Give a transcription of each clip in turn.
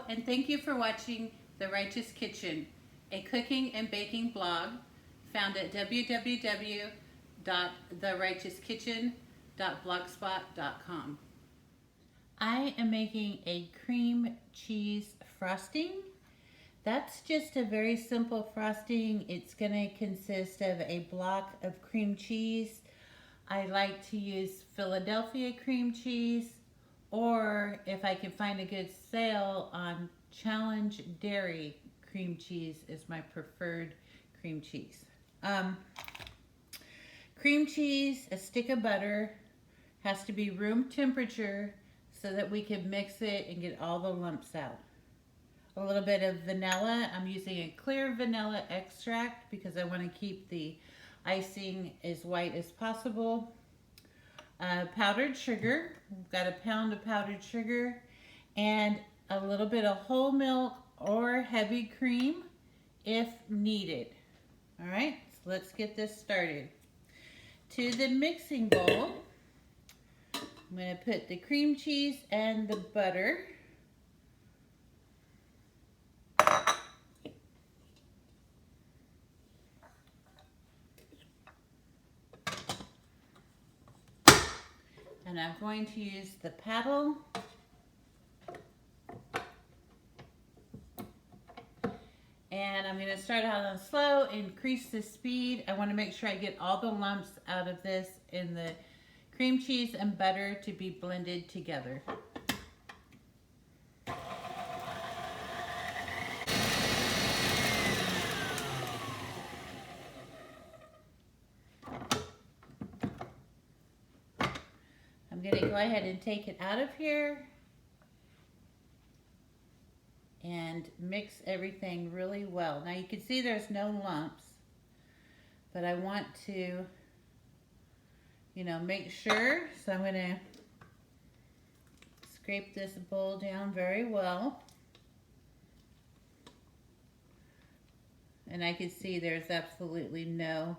and thank you for watching The Righteous Kitchen, a cooking and baking blog found at www.therighteouskitchen.blogspot.com. I am making a cream cheese frosting. That's just a very simple frosting. It's going to consist of a block of cream cheese. I like to use Philadelphia cream cheese, or if I can find a good sale on Challenge Dairy cream cheese is my preferred cream cheese. Cream cheese, a stick of butter, has to be room temperature so that we can mix it and get all the lumps out. A little bit of vanilla. I'm using a clear vanilla extract because I want to keep the icing as white as possible. Powdered sugar. We've got a pound of powdered sugar and a little bit of whole milk or heavy cream if needed. All right, so let's get this started. To the mixing bowl, I'm going to put the cream cheese and the butter. And I'm going to use the paddle. And I'm going to start out on slow, increase the speed. I want to make sure I get all the lumps out of this and the cream cheese and butter to be blended together. I'm going to go ahead and take it out of here and mix everything really well. Now you can see there's no lumps, but I want to, make sure. So I'm going to scrape this bowl down very well. And I can see there's absolutely no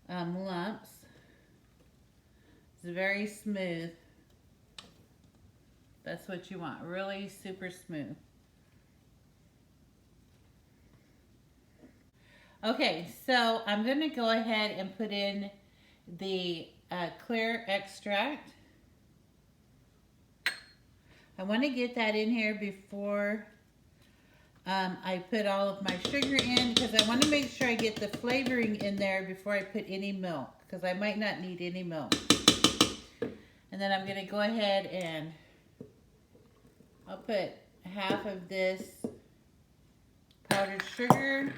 lumps. It's very smooth. That's what you want, really super smooth. Okay, so I'm going to go ahead and put in the clear extract. I want to get that in here before I put all of my sugar in, because I want to make sure I get the flavoring in there before I put any milk, because I might not need any milk. And then I'm going to go ahead and I'll put half of this powdered sugar.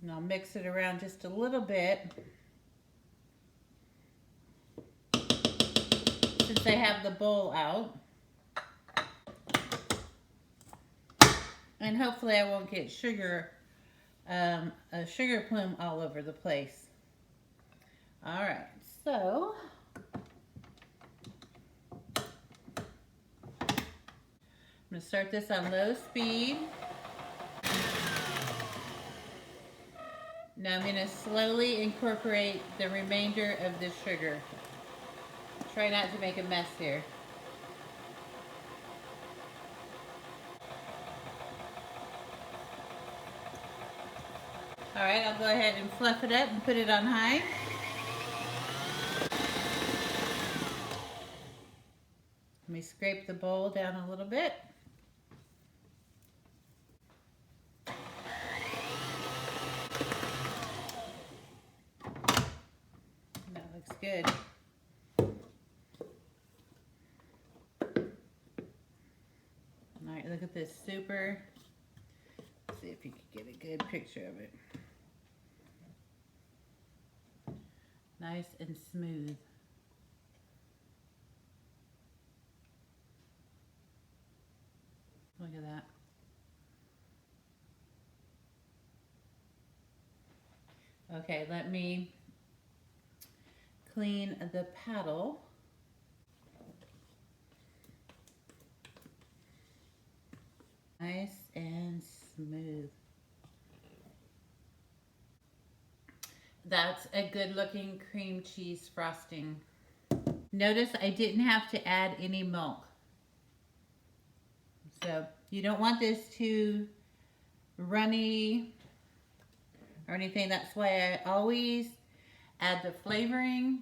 And I'll mix it around just a little bit. Since I have the bowl out. And hopefully I won't get a sugar plume all over the place. All right, so I'm going to start this on low speed. Now I'm going to slowly incorporate the remainder of the sugar. Try not to make a mess here. All right, I'll go ahead and fluff it up and put it on high. Let me scrape the bowl down a little bit. That looks good. All right, look at this super. Let's see if you can get a good picture of it. Nice and smooth. Look at that. Okay, let me clean the paddle. Nice and smooth. That's a good looking cream cheese frosting. Notice I didn't have to add any milk. So you don't want this too runny or anything. That's why I always add the flavoring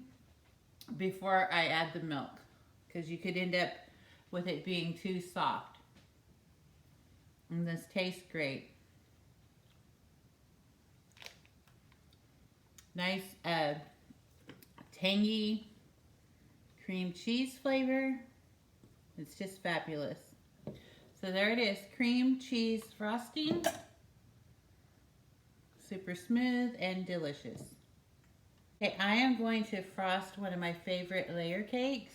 before I add the milk, because you could end up with it being too soft. And this tastes great. Nice tangy cream cheese flavor. It's just fabulous. So there it is, cream cheese frosting. Super smooth and delicious. Okay, I am going to frost one of my favorite layer cakes.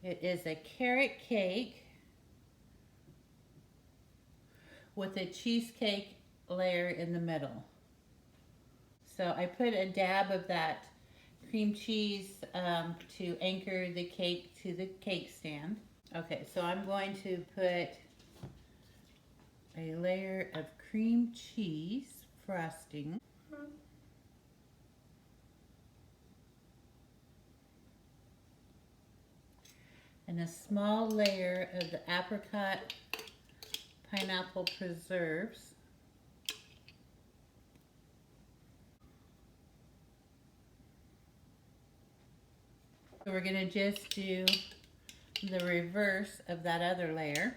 It is a carrot cake with a cheesecake layer in the middle. So I put a dab of that cream cheese to anchor the cake to the cake stand. Okay, so I'm going to put a layer of cream cheese frosting. And a small layer of the apricot pineapple preserves. So we're going to just do the reverse of that other layer.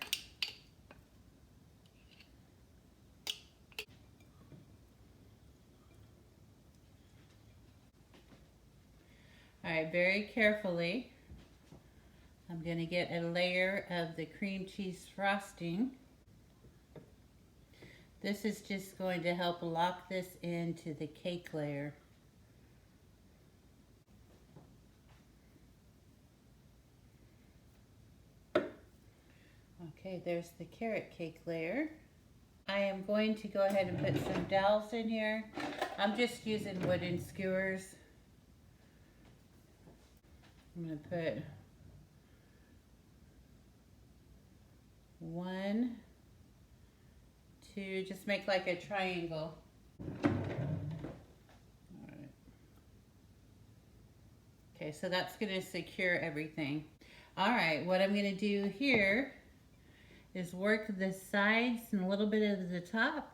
All right, very carefully, I'm going to get a layer of the cream cheese frosting. This is just going to help lock this into the cake layer. Okay, there's the carrot cake layer. I am going to go ahead and put some dowels in here. I'm just using wooden skewers. I'm going to put 1, 2, just make like a triangle. All right. Okay, so that's going to secure everything. All right, what I'm going to do here is work the sides and a little bit of the top.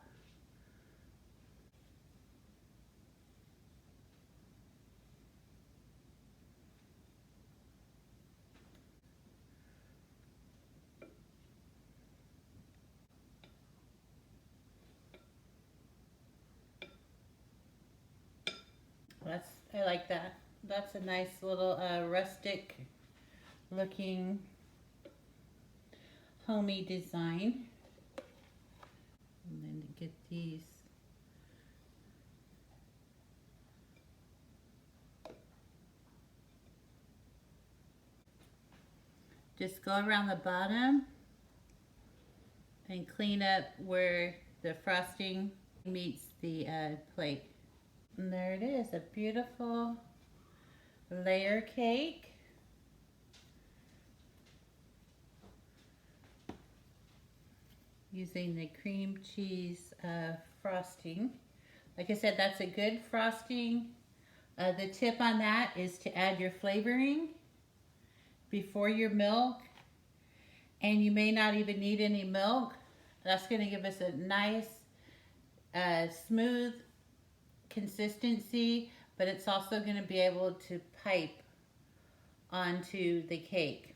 I like that. That's a nice little rustic looking homey design. And then get these just go around the bottom and clean up where the frosting meets the plate. And there it is, a beautiful layer cake. Using the cream cheese frosting. Like I said, that's a good frosting. The tip on that is to add your flavoring before your milk. And you may not even need any milk. That's going to give us a nice, smooth consistency, but it's also going to be able to pipe onto the cake.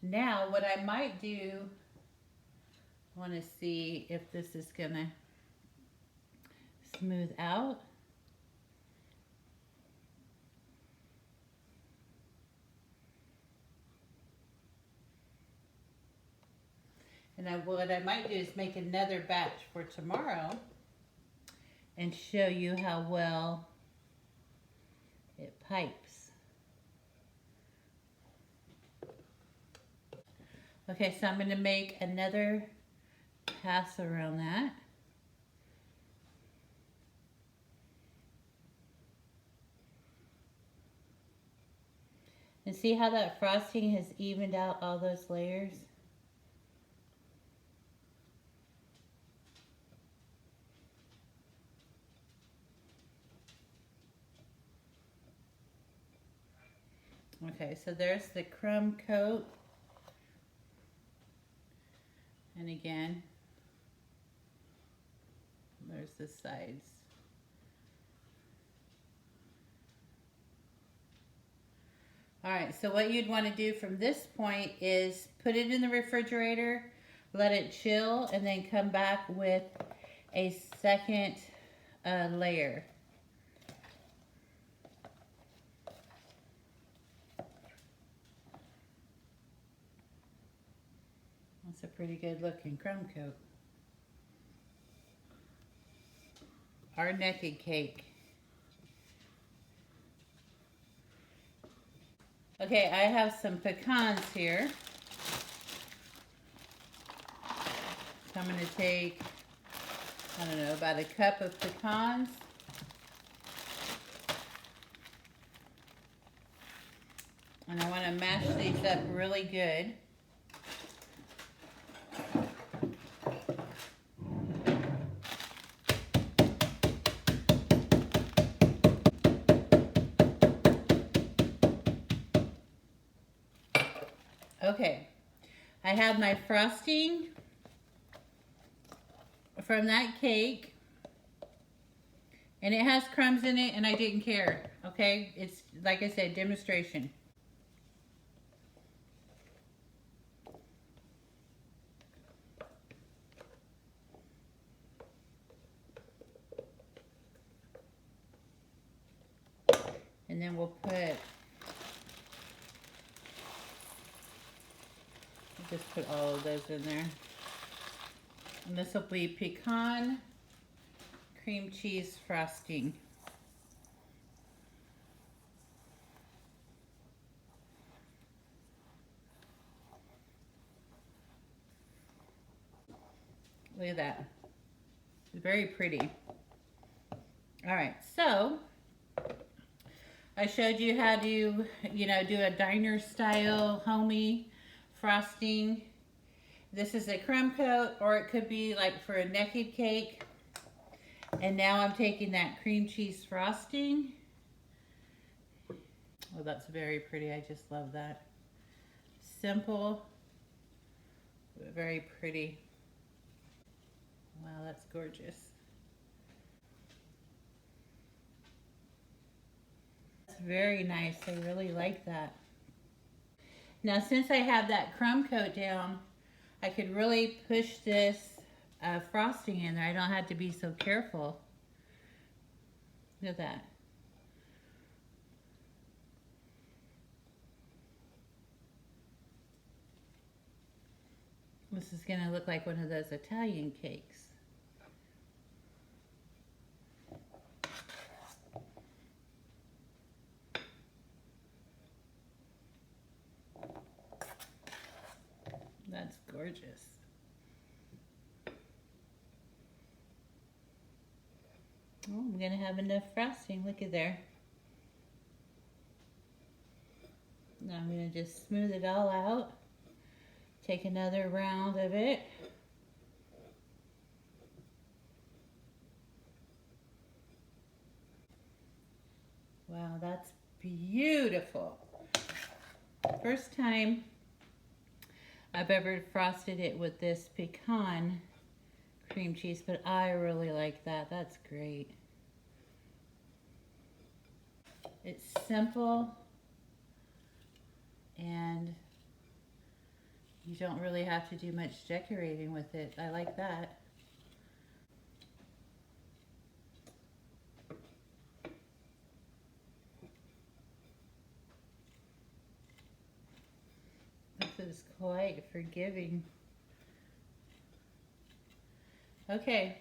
Now, what I might do, I want to see if this is going to smooth out. And what I might do is make another batch for tomorrow and show you how well it pipes. Okay, so I'm going to make another pass around that. And see how that frosting has evened out all those layers? Okay, so there's the crumb coat. And again, there's the sides. All right, so what you'd want to do from this point is put it in the refrigerator, let it chill, and then come back with a second layer. That's a pretty good looking crumb coat. Our naked cake. Okay, I have some pecans here. So I'm going to take, I don't know, about a cup of pecans. And I want to mash these up really good. Okay, I have my frosting from that cake, and it has crumbs in it, and I didn't care, okay? It's, like I said, demonstration. And then we'll just put all of those in there. And this will be pecan cream cheese frosting. Look at that. It's very pretty. All right, so I showed you how to, you know, do a diner style homey frosting. This is a crumb coat, or it could be like for a naked cake. And now I'm taking that cream cheese frosting. Oh, that's very pretty. I just love that. Simple, but very pretty. Wow, that's gorgeous. That's very nice. I really like that. Now, since I have that crumb coat down, I could really push this frosting in there. I don't have to be so careful. Look at that. This is going to look like one of those Italian cakes. That's gorgeous. Oh, I'm going to have enough frosting. Look at there. Now I'm going to just smooth it all out. Take another round of it. Wow, that's beautiful. First time I've ever frosted it with this pecan cream cheese, but I really like that. That's great. It's simple, and you don't really have to do much decorating with it. I like that. This is quite forgiving. Okay.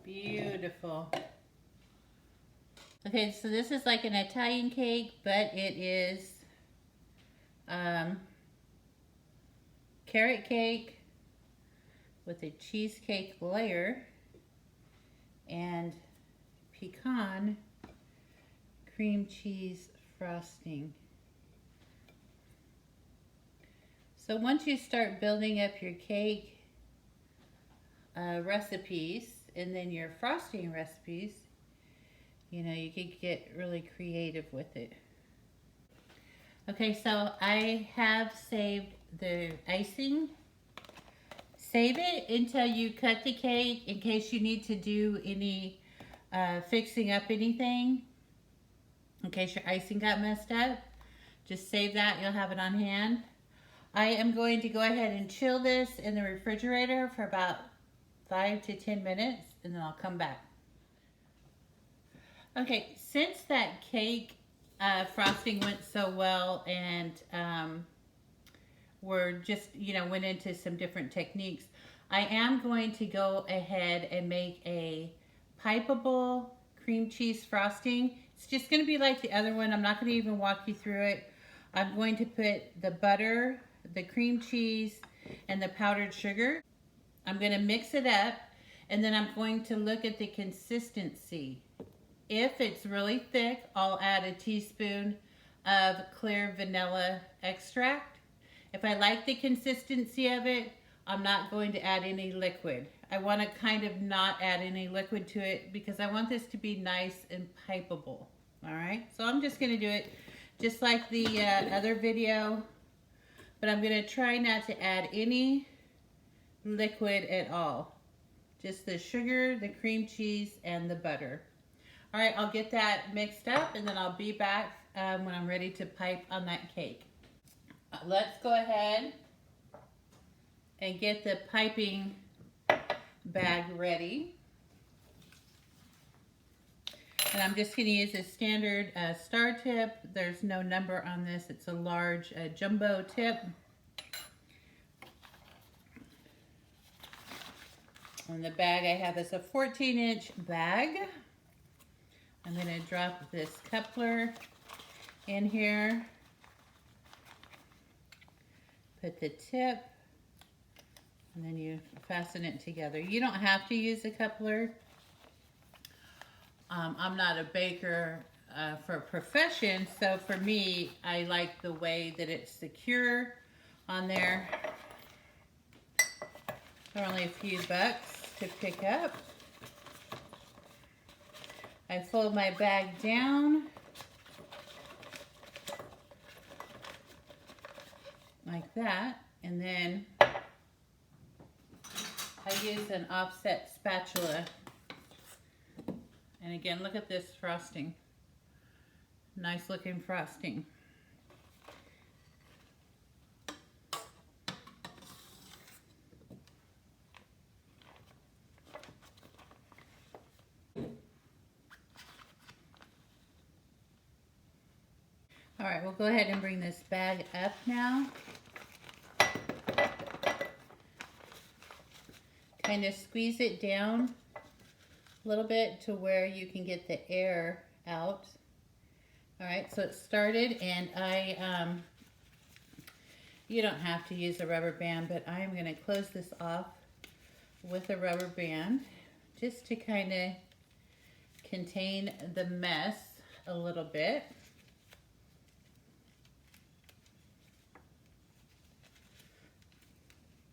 Beautiful. Okay, so this is like an Italian cake, but it is carrot cake with a cheesecake layer and pecan cream cheese frosting. So once you start building up your cake recipes and then your frosting recipes, You know, you could get really creative with it. Okay, so I have saved the icing. Save it until you cut the cake in case you need to do any fixing up anything. In case your icing got messed up, just save that. You'll have it on hand. I am going to go ahead and chill this in the refrigerator for about 5 to 10 minutes, and then I'll come back. Okay, since that cake frosting went so well, and we're just, went into some different techniques, I am going to go ahead and make a pipeable cream cheese frosting. It's just going to be like the other one. I'm not going to even walk you through it. I'm going to put the butter, the cream cheese, and the powdered sugar. I'm going to mix it up, and then I'm going to look at the consistency. If it's really thick, I'll add a teaspoon of clear vanilla extract. If I like the consistency of it, I'm not going to add any liquid. I want to kind of not add any liquid to it because I want this to be nice and pipeable. All right, so I'm just going to do it just like the other video, but I'm going to try not to add any liquid at all. Just the sugar, the cream cheese, and the butter. All right, I'll get that mixed up, and then I'll be back when I'm ready to pipe on that cake. Let's go ahead and get the piping bag ready. And I'm just going to use a standard star tip. There's no number on this. It's a large jumbo tip. And the bag I have is a 14-inch bag. I'm going to drop this coupler in here. Put the tip, and then you fasten it together. You don't have to use a coupler. I'm not a baker for a profession, so for me, I like the way that it's secure on there. They're only a few bucks to pick up. I fold my bag down like that, and then I use an offset spatula. And again, look at this frosting. Nice looking frosting. All right, we'll go ahead and bring this bag up now. Kind of squeeze it down a little bit to where you can get the air out. All right, so it started, and you don't have to use a rubber band, but I'm going to close this off with a rubber band just to kind of contain the mess a little bit.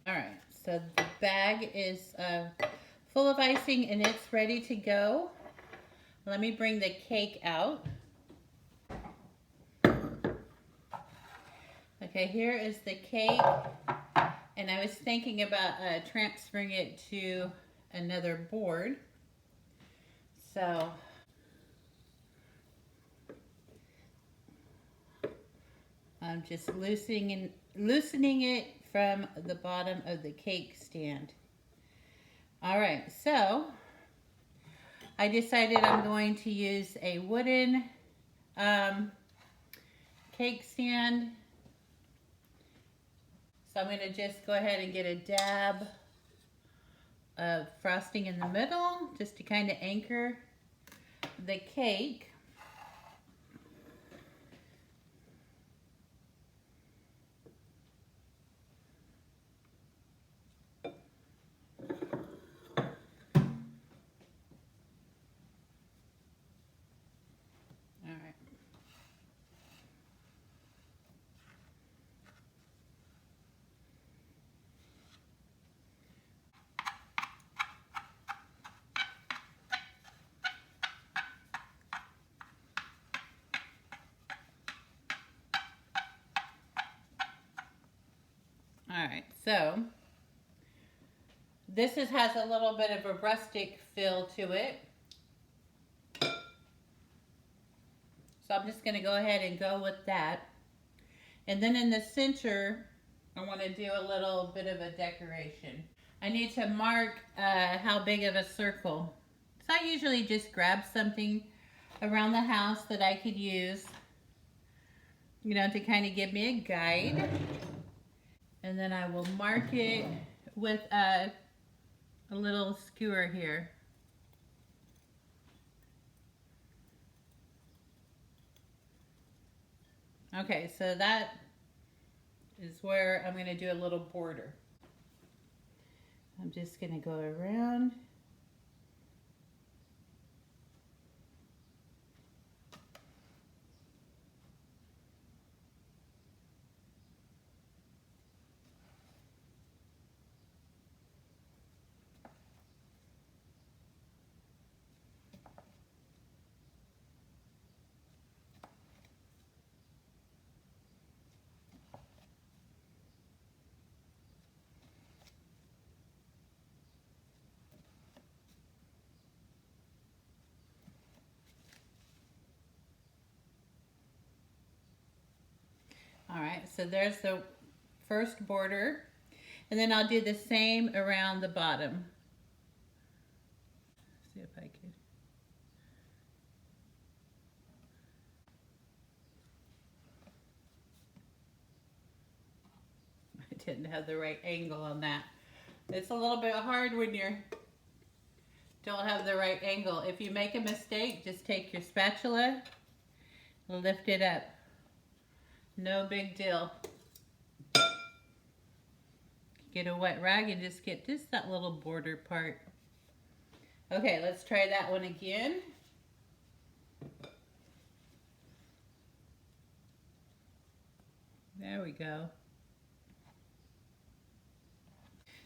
All right, so the bag is full of icing and it's ready to go. Let me bring the cake out. Okay, here is the cake, and I was thinking about transferring it to another board. So I'm just loosening it from the bottom of the cake stand. All right, so I decided I'm going to use a wooden cake stand. So I'm going to just go ahead and get a dab of frosting in the middle just to kind of anchor the cake. right, so this has a little bit of a rustic feel to it. So I'm just going to go ahead and go with that. And then in the center, I want to do a little bit of a decoration. I need to mark how big of a circle. So I usually just grab something around the house that I could use, you know, to kind of give me a guide. And then I will mark it with a little skewer here. Okay, so that is where I'm going to do a little border. I'm just going to go around. All right, so there's the first border, and then I'll do the same around the bottom. See if I can. I didn't have the right angle on that. It's a little bit hard when you don't have the right angle. If you make a mistake, just take your spatula, lift it up. No big deal. Get a wet rag and just get just that little border part. Okay, let's try that one again. There we go.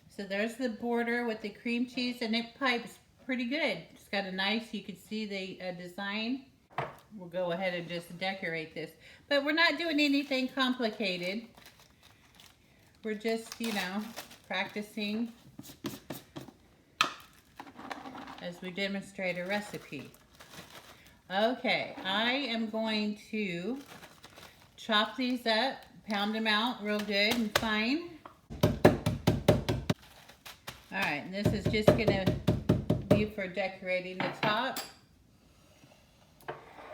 So there's the border with the cream cheese, and it pipes pretty good. It's got a nice, you can see the design. We'll go ahead and just decorate this. But we're not doing anything complicated. We're just, you know, practicing as we demonstrate a recipe. Okay, I am going to chop these up, pound them out real good and fine. All right, and this is just gonna be for decorating the top.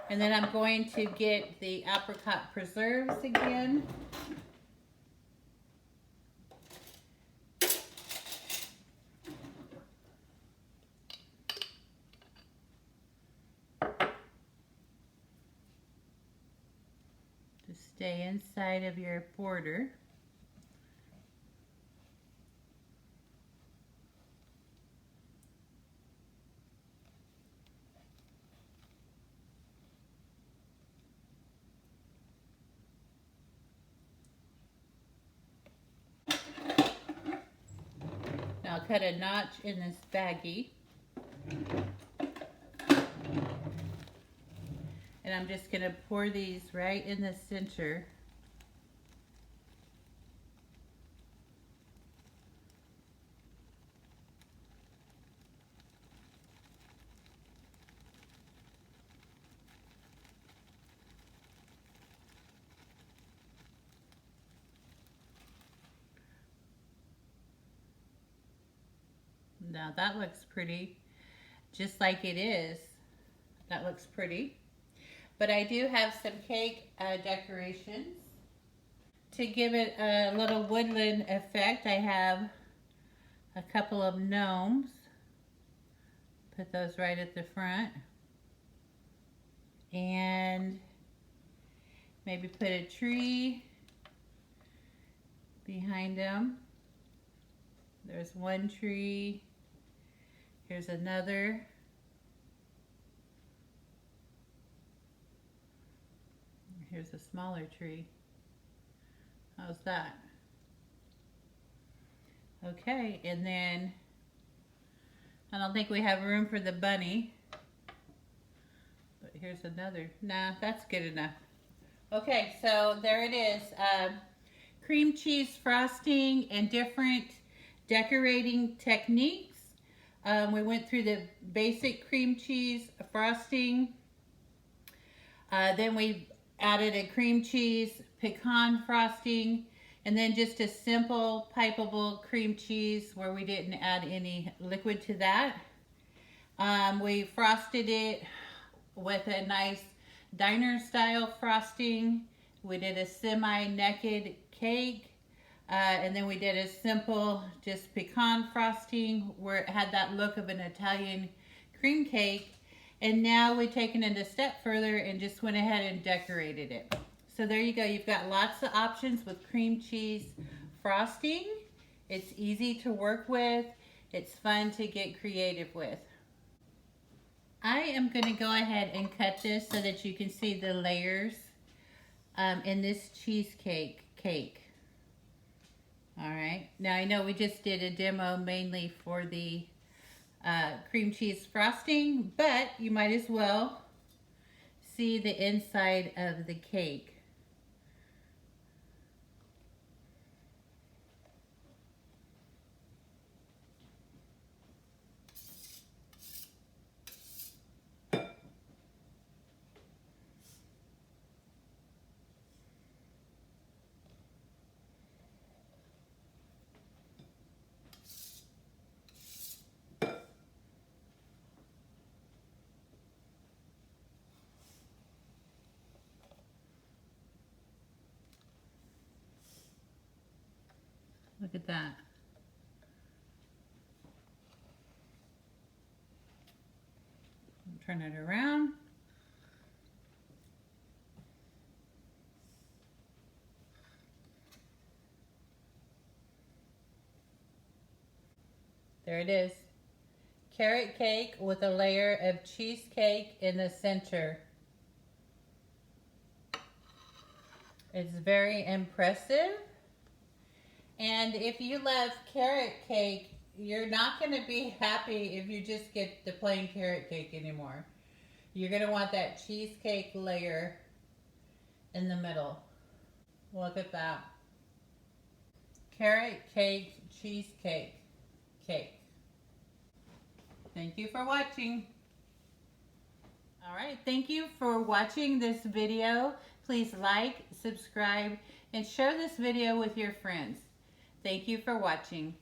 And then I'm going to get the apricot preserves again. To stay inside of your border. Now I'll cut a notch in this baggie. And I'm just going to pour these right in the center. Now that looks pretty, just like it is. That looks pretty. But I do have some cake decorations. To give it a little woodland effect, I have a couple of gnomes. Put those right at the front. And maybe put a tree behind them. There's one tree. Here's another. Here's a smaller tree. How's that? Okay, and then I don't think we have room for the bunny. But here's another. Nah, that's good enough. Okay, so there it is. cream cheese frosting and different decorating techniques. We went through the basic cream cheese frosting. Then we added a cream cheese pecan frosting, and then just a simple pipeable cream cheese where we didn't add any liquid to that. We frosted it with a nice diner style frosting. We did a semi-naked cake. And then we did a simple just pecan frosting where it had that look of an Italian cream cake. And now we've taken it a step further and just went ahead and decorated it. So there you go. You've got lots of options with cream cheese frosting. It's easy to work with. It's fun to get creative with. I am going to go ahead and cut this so that you can see the layers in this cheesecake cake. All right, now I know we just did a demo mainly for the cream cheese frosting, but you might as well see the inside of the cake. Look at that. Turn it around. There it is. Carrot cake with a layer of cheesecake in the center. It's very impressive. And if you love carrot cake, you're not going to be happy if you just get the plain carrot cake anymore. You're going to want that cheesecake layer in the middle. Look at that. Carrot cake, cheesecake, cake. Thank you for watching. All right, thank you for watching this video. Please like, subscribe, and share this video with your friends. Thank you for watching.